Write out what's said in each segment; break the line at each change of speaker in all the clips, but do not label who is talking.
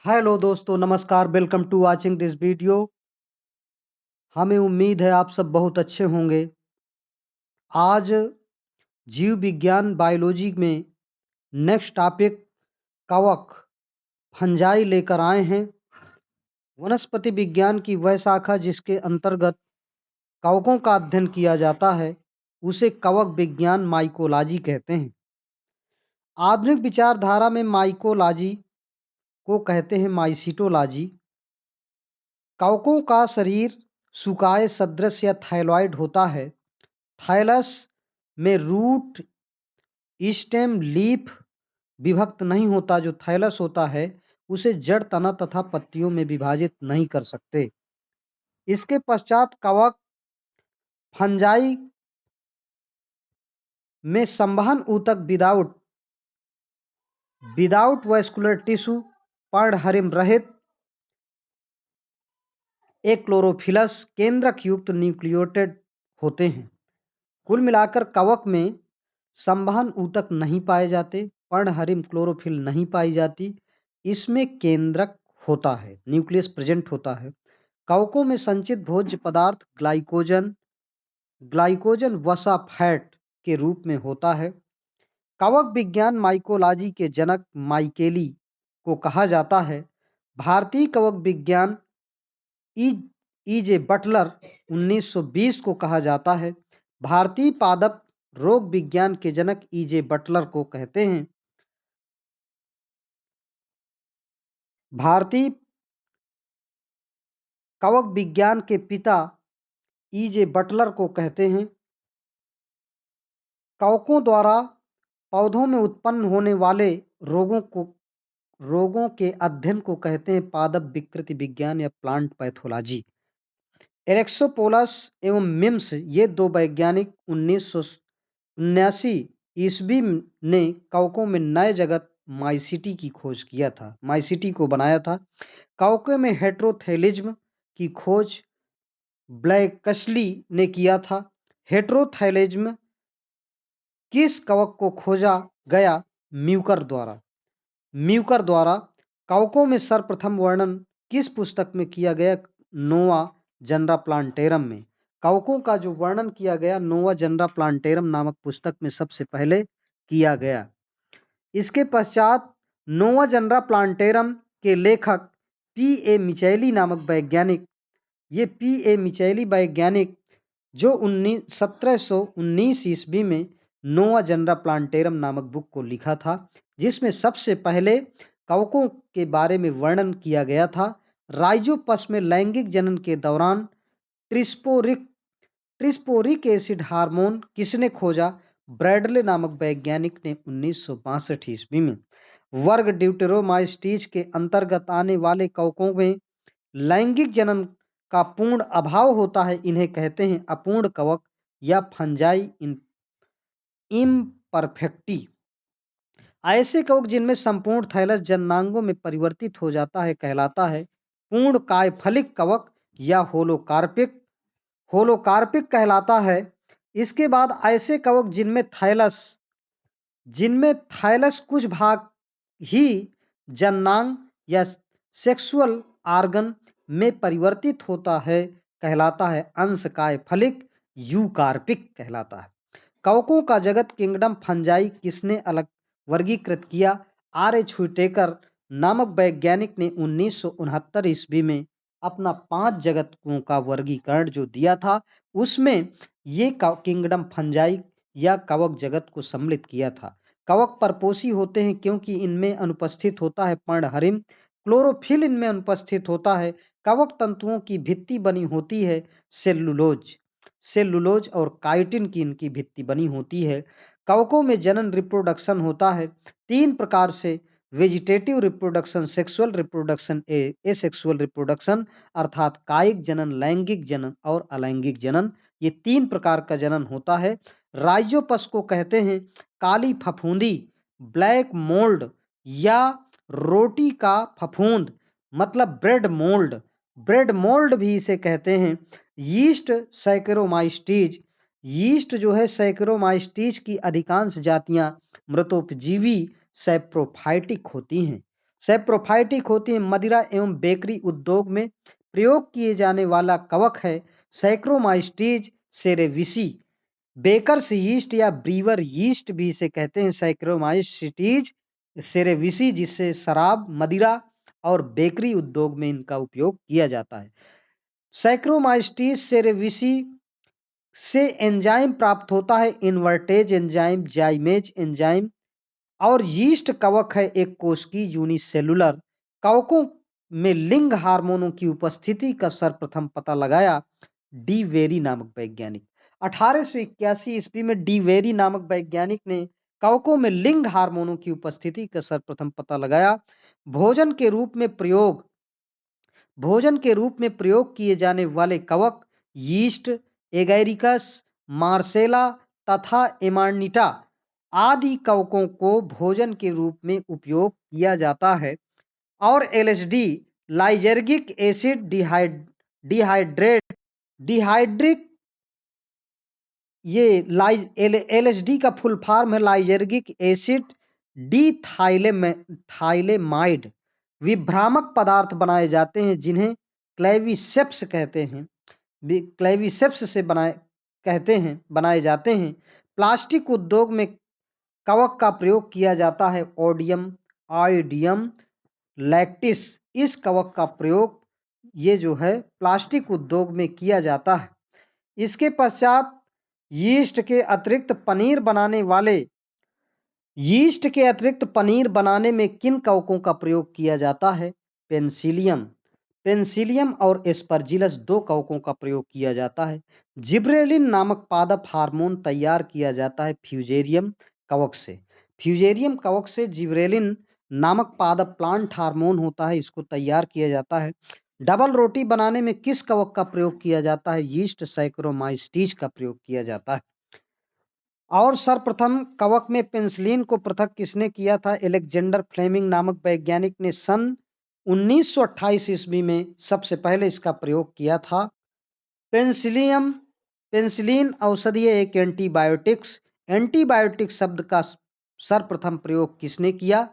Hello दोस्तों, नमस्कार। Welcome to watching this video. हमें उम्मीद है आप सब बहुत अच्छे होंगे। आज जीव विज्ञान बायोलॉजी में नेक्स्ट टॉपिक कवक फंजाई लेकर आए हैं। वनस्पति विज्ञान की वह शाखा जिसके अंतर्गत कवकों का अध्ययन किया जाता है उसे कवक विज्ञान माइकोलॉजी कहते हैं। आधुनिक विचारधारा में माइकोलॉजी को कहते हैं माइसिटोलॉजी। कवकों का शरीर सुकाए सदृश या थाइलॉइड होता है। थाइलस में रूट, स्टेम, लीफ विभक्त नहीं होता। जो थाइलस होता है उसे जड़, तना तथा पत्तियों में विभाजित नहीं कर सकते। इसके पश्चात कवक फंजाई में संवहन ऊतक विदाउट वैस्कुलर टिश्यू, पर्णहरिम रहित, एक क्लोरोफिलस केंद्रक युक्त न्यूक्लियोटेड होते हैं। कुल मिलाकर कवक में संवहन ऊतक नहीं पाए जाते, पर्णहरिम क्लोरोफिल नहीं पाई जाती। इसमें केंद्रक होता है, न्यूक्लियस प्रेजेंट होता है। कवकों में संचित भोज्य पदार्थ ग्लाइकोजन वसा फैट के रूप में होता है। कवक विज्ञान माइकोलॉजी के जनक माइकेली को कहा जाता है। भारतीय कवक विज्ञान ई.जे. बटलर 1920 को कहा जाता है। भारतीय पादप रोग विज्ञान के जनक ई.जे. बटलर को कहते हैं। भारतीय कवक विज्ञान के पिता ई.जे. बटलर को कहते हैं। कवकों द्वारा पौधों में उत्पन्न होने वाले रोगों के अध्ययन को कहते हैं पादप विकृति विज्ञान या प्लांट पैथोलॉजी। एरेक्सोपोलस एवं मिम्स ये दो वैज्ञानिक 1979 ईस्वी ने कवकों में नए जगत माइसिटी की खोज किया था, माइसिटी को बनाया था। कवकों में हेट्रोथैलिज्म की खोज ब्लैकस्ली ने किया था। हेट्रोथैलिज्म किस कवक को खोजा गया? म्यूकर द्वारा। कवकों में सर्वप्रथम वर्णन किस पुस्तक में किया गया? नोवा जनरा प्लांटेरम में। कवकों का जो वर्णन किया गया नोवा जनरा प्लांटेरम नामक पुस्तक में सबसे पहले किया गया। इसके पश्चात नोवा जनरा प्लांटेरम के लेखक पी.ए. मिचेली नामक वैज्ञानिक, ये पी.ए. मिचेली वैज्ञानिक जो 1719 ईस्वी में नोवा जनरा प्लांटेरम नामक बुक को लिखा था, जिसमें सबसे पहले कवकों के बारे में वर्णन किया गया था। राइजोपस में लैंगिक जनन के दौरान ट्रिस्पोरिक एसिड हार्मोन किसने खोजा? ब्रैडले नामक वैज्ञानिक ने 1962 ईस्वी में। वर्ग ड्यूटेरोमाइस्टीज के अंतर्गत आने वाले कवकों में लैंगिक जनन का पूर्ण अभाव होता है। इन्हें कहते हैं अपूर्ण कवक या फंजाई इम्परफेक्टी। ऐसे कवक जिनमें संपूर्ण थैलस जननांगों में परिवर्तित हो जाता है कहलाता है पूर्ण कायफलिक कवक या होलोकार्पिक कहलाता है। इसके बाद ऐसे कवक जिनमें थैलस कुछ भाग ही जननांग या सेक्सुअल ऑर्गन में परिवर्तित होता है कहलाता है अंश कायफलिक यूकार्पिक कहलाता है। कवकों का जगत किंगडम फंजाई किसने अलग वर्गीकृत किया? आर.एच. व्हिटेकर नामक वैज्ञानिक ने 1969 ईस्वी में अपना 5 जगतों का वर्गीकरण जो दिया था उसमें ये किंगडम फंजाई या कवक जगत को सम्मिलित किया था। कवक परपोषी होते हैं क्योंकि इनमें अनुपस्थित होता है पर्णहरिम, क्लोरोफिल इनमें अनुपस्थित होता है। कवक तंतुओं की भित्ति बनी होती है सेलुलोज और काइटिन की इनकी भित्ति बनी होती है। कवकों में जनन रिप्रोडक्शन होता है 3 प्रकार से: vegetative reproduction, sexual reproduction, asexual reproduction अर्थात कायिक जनन, लैंगिक जनन और अलैंगिक जनन। ये 3 प्रकार का जनन होता है। राइजोपस को कहते हैं काली फफूंदी, ब्लैक मोल्ड या रोटी का फफूंद, मतलब ब्रेड मोल्ड भी इसे कहते हैं। यीस्ट सैकरोमाइस्टीज, यीस्ट जो है सैकरोमाइस्टीज की अधिकांश जातियां मृतोपजीवी सैप्रोफाइटिक होती हैं। सैप्रोफाइटिक होती है। मदिरा एवं बेकरी उद्योग में प्रयोग किए जाने वाला कवक है सैक्रोमाइस्टीज सेरेविसी। बेकर्स यीस्ट या ब्रीवर यीस्ट भी इसे कहते हैं, सैक्रोमाइस्टीज सेरेविसी, जिससे शराब, मदिरा और बेकरी उद्योग में इनका उपयोग किया जाता है। सैक्रोमाइस्टीज सेरेविसी से एंजाइम प्राप्त होता है, इन्वर्टेज एंजाइम, जाइमेज एंजाइम, और यीस्ट कवक है एक कोशिकीय यूनिसेलुलर। कवकों में लिंग हार्मोनों की उपस्थिति का सर्वप्रथम पता लगाया डी वेरी नामक वैज्ञानिक। 1881 ईस्वी में डी वेरी नामक वैज्ञानिक ने कवकों में लिंग हार्मोनों की उपस्थिति का सर्वप्रथम पता लगाया। भोजन के रूप में प्रयोग किए जाने वाले कवक यीस्ट, एगैरिकस, मार्सेला तथा एमार्निटा आदि कवकों को भोजन के रूप में उपयोग किया जाता है। और एलएसडी, लाइजर्गिक एसिड डिहाइड्रिक, ये एलएसडी का फुल फॉर्म है लाइजर्गिक एसिड थाइलेमाइड। विभ्रामक पदार्थ बनाए जाते हैं जिन्हें क्लेविसेप्स कहते हैं, क्लेविसेप्स से बनाए जाते हैं। प्लास्टिक उद्योग में कवक का प्रयोग किया जाता है ओडियम, आइडियम लैक्टिस। इस कवक का प्रयोग ये जो है प्लास्टिक उद्योग में किया जाता है। इसके पश्चात यीस्ट के अतिरिक्त पनीर बनाने में किन कवकों का प्रयोग किया जाता है? पेंसिलियम और एस्परजिलस, दो कवकों का प्रयोग किया जाता है। जिब्रेलिन नामक पादप हार्मोन तैयार किया जाता है फ्यूजेरियम कवक से। फ्यूजेरियम कवक से जिब्रेलिन नामक पादप प्लांट हार्मोन होता है, इसको तैयार किया जाता है। डबल रोटी बनाने में किस कवक का प्रयोग किया जाता है? यीस्ट सैक्रोमाइस्टीज का प्रयोग किया जाता है। और सर्वप्रथम कवक में पेनिसिलिन को पृथक किसने किया था? एलेक्जेंडर फ्लेमिंग नामक वैज्ञानिक ने सन 1928 ईस्वी में सबसे पहले इसका प्रयोग किया था। पेनिसिलिन औषधीय एक एंटीबायोटिक शब्द का सर्वप्रथम प्रयोग किसने किया?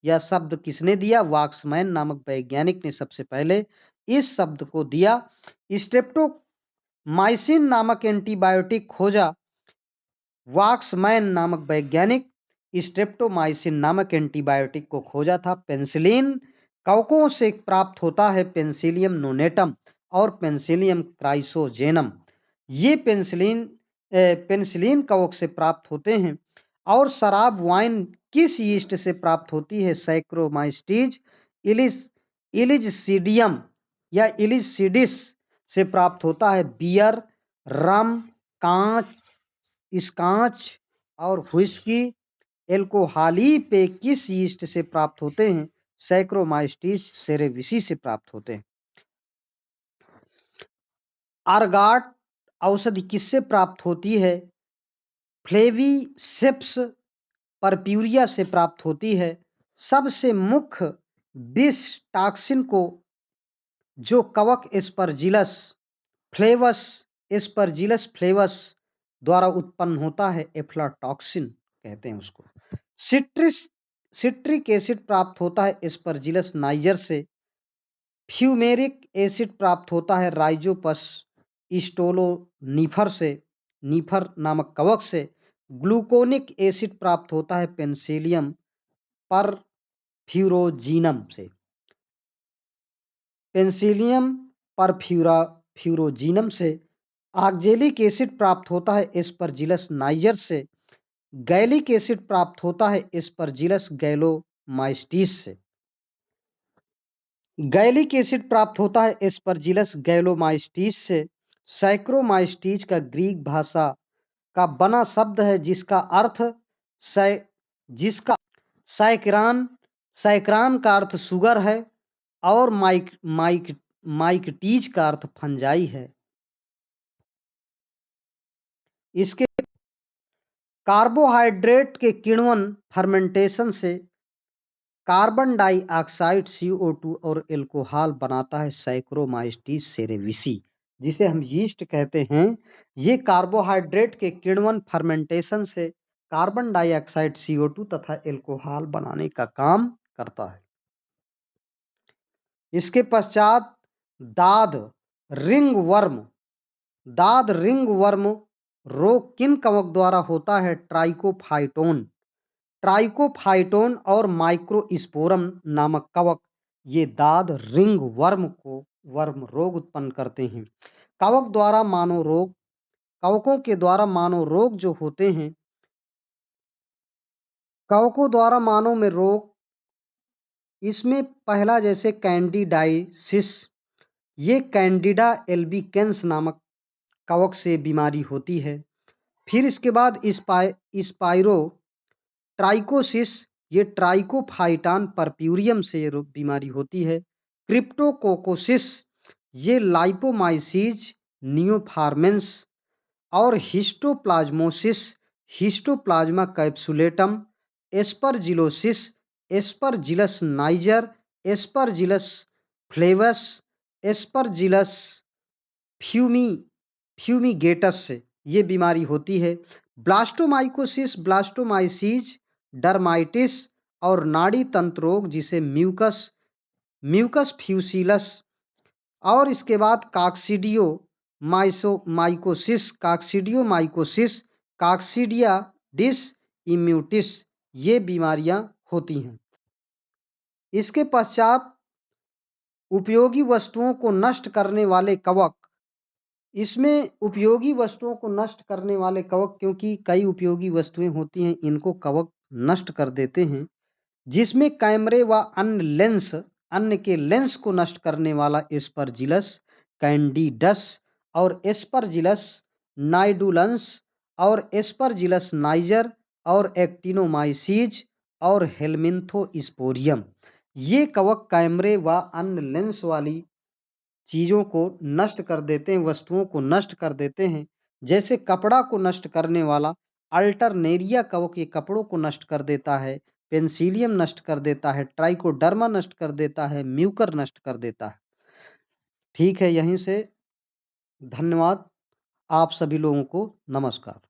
यह शब्द किसने दिया? वाक्समैन नामक वैज्ञानिक ने सबसे पहले इस शब्द को दिया। स्ट्रेप्टोमाइसिन नामक एंटीबायोटिक खोजा वाक्समैन नामक वैज्ञानिक स्ट्रेप्टोमाइसिन नामक एंटीबायोटिक को खोजा था। पेनिसिलिन कवकों से प्राप्त होता है पेनिसिलियम नोनेटम और पेनिसिलियम क्राइसोजेनम। ये पेनिसिलिन कवक से प्राप्त होते हैं। और शराब, वाइन किस यीस्ट से प्राप्त होती है? सैक्रोमाइस्टीज इलिजिसीडियम या इलिजिसीडिस से प्राप्त होता है। बियर, रम, स्कॉच और व्हिस्की एल्कोहली पे किस यीस्ट से प्राप्त होते हैं? सैक्रोमाइस्टीज सेरेविसी से प्राप्त होते हैं। आर्गाट औषधि किससे प्राप्त होती है? फ्लेविसेप्स परप्यूरिया से प्राप्त होती है। सबसे मुख्य विष टॉक्सिन को जो कवक एस्परजिलस फ्लेवस द्वारा उत्पन्न होता है, एफ्लाटॉक्सिन कहते हैं उसको। सिट्रिक एसिड प्राप्त होता है एस्परजिलस नाइजर से। फ्यूमेरिक एसिड प्राप्त होता है राइजोपस स्टोलोनिफर से, नीफर नामक कवक से। ग्लूकोनिक एसिड प्राप्त होता है पेनिसिलियम परफ्यूरोजिनम से। पेनिसिलियम परफ्यूरोजिनम से। ऑक्जेलिक एसिड प्राप्त होता है एस्परजिलस नाइजर से। गैलिक एसिड प्राप्त होता है एस्परजिलस गैलोमाइस्टीज से। गैलिक एसिड प्राप्त होता है एस्परजिलस गैलोमाइस्टीज से। सैक्रोमाइस्टीज का ग्रीक भाषा का बना शब्द है जिसका अर्थ सैकरान का अर्थ सुगर है और माइकटीज का अर्थ फंजाई है। इसके कार्बोहाइड्रेट के किण्वन फर्मेंटेशन से कार्बन डाइऑक्साइड CO2 और एल्कोहल बनाता है सैक्रोमाइस्टीज सेरेविसी, जिसे हम यीस्ट कहते हैं। ये कार्बोहाइड्रेट के किण्वन फर्मेंटेशन से कार्बन डाइऑक्साइड CO2 तथा एल्कोहल बनाने का काम करता है। इसके पश्चात दाद रिंग वर्म। दाद रिंग वर्म रोग किन कवक द्वारा होता है? ट्राइकोफाइटोन। ट्राइकोफाइटोन और माइक्रोस्पोरम नामक कवक ये दाद रिंग वर्म रोग उत्पन्न करते हैं। कवक द्वारा मानव रोग, कवकों के द्वारा मानव रोग जो होते हैं, कवकों द्वारा मानव में रोग, इसमें पहला जैसे कैंडिडाइसिस, ये कैंडिडा एल्बिकेंस नामक कवक से बीमारी होती है। फिर इसके बाद स्पाइरो ट्राइकोसिस, ये ट्राइकोफाइटान परप्यूरियम से ये बीमारी होती है। क्रिप्टोकोकोसिस, ये लाइपोमाइसीज नियोफार्मेंस। और histoplasmosis, histoplasma capsulatum. Aspergillosis, Aspergillus niger, Aspergillus फ्लेवस, Aspergillus fumigatus से ये बीमारी होती है। ब्लास्टोमाइकोसिस, ब्लास्टोमाइसीज, डर्माइटिस और नाड़ी तंत्र रोग जिसे म्यूकस फ्यूसिलस। और इसके बाद काक्सीडियोमाइकोसिस, काक्सीडिया डिस इम्यूटिस, ये बीमारियां होती हैं। इसके पश्चात उपयोगी वस्तुओं को नष्ट करने वाले कवक। इसमें उपयोगी वस्तुओं को नष्ट करने वाले कवक, क्योंकि कई उपयोगी वस्तुएं होती हैं, इनको कवक नष्ट कर देते हैं, जिसमें कैमरे व अन्य के लेंस को नष्ट करने वाला एस्परजिलस कैंडिडस और एस्परजिलस नाइडुलंस और एस्परजिलस नाइजर और एक्टिनोमाइसीज और हेलमिंथोस्पोरियम, ये कवक कैमरे व अन्य लेंस वाली चीजों को नष्ट कर देते हैं, वस्तुओं को नष्ट कर देते हैं। जैसे कपड़ा को नष्ट करने वाला अल्टरनेरिया कवक ये कपड़ों को नष्ट कर देता है, पेंसिलियम नष्ट कर देता है, ट्राइकोडर्मा नष्ट कर देता है, म्यूकर नष्ट कर देता है। ठीक है, यहीं से धन्यवाद आप सभी लोगों को, नमस्कार।